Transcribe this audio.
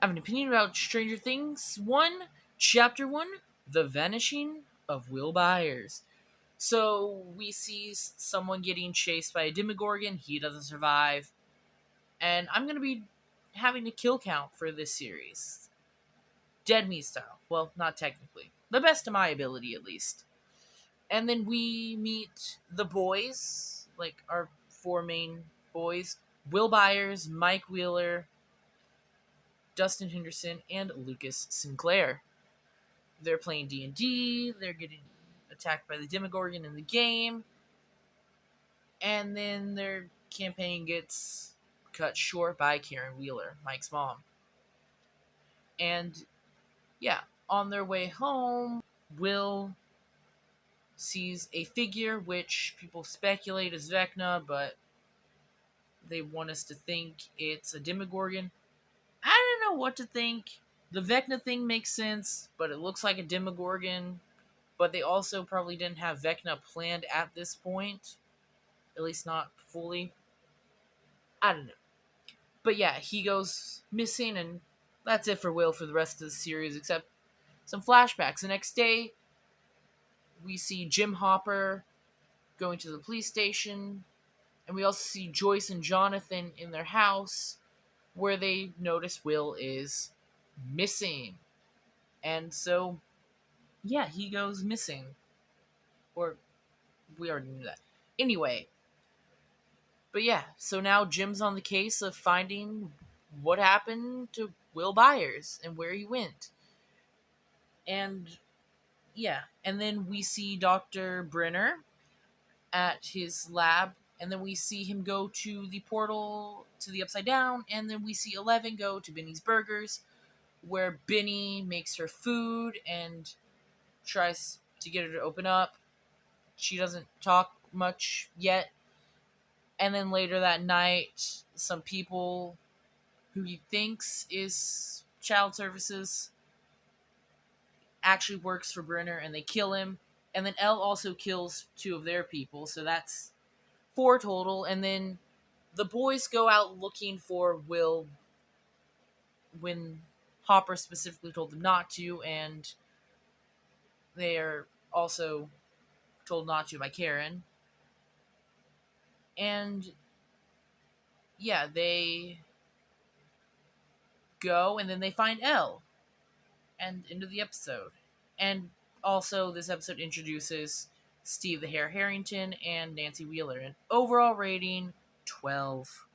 I have an opinion about Stranger Things 1, Chapter 1, The Vanishing of Will Byers. So, we see someone getting chased by a Demogorgon, he doesn't survive, and I'm going to be having a kill count for this series. Dead meat style. Well, not technically. The best of my ability, at least. And then we meet the boys, like our four main boys: Will Byers, Mike Wheeler, Dustin Henderson, and Lucas Sinclair. They're playing D&D, they're getting attacked by the Demogorgon in the game, and then their campaign gets cut short by Karen Wheeler, Mike's mom. And yeah, on their way home, Will sees a figure which people speculate is Vecna, but they want us to think it's a Demogorgon. I don't know what to think. The Vecna thing makes sense, but it looks like a Demogorgon. But they also probably didn't have Vecna planned at this point. At least not fully. I don't know. But yeah, he goes missing, and that's it for Will for the rest of the series, except some flashbacks. The next day, we see Jim Hopper going to the police station, and we also see Joyce and Jonathan in their house, where they notice Will is missing. And so, yeah, he goes missing. Or, we already knew that. Anyway, but yeah, so now Jim's on the case of finding what happened to Will Byers and where he went. And yeah, and then we see Dr. Brenner at his lab, and then we see him go to the portal to the Upside Down, and then we see Eleven go to Benny's Burgers, where Benny makes her food and tries to get her to open up. She doesn't talk much yet. And then later that night, some people who he thinks is child services actually works for Brenner, and they kill him. And then Elle also kills two of their people, so that's four total. And then the boys go out looking for Will when Hopper specifically told them not to, and they are also told not to by Karen. And yeah, they go, and then they find Elle, and into the episode. And also, this episode introduces Steve the Hare Harrington and Nancy Wheeler. An overall rating 12.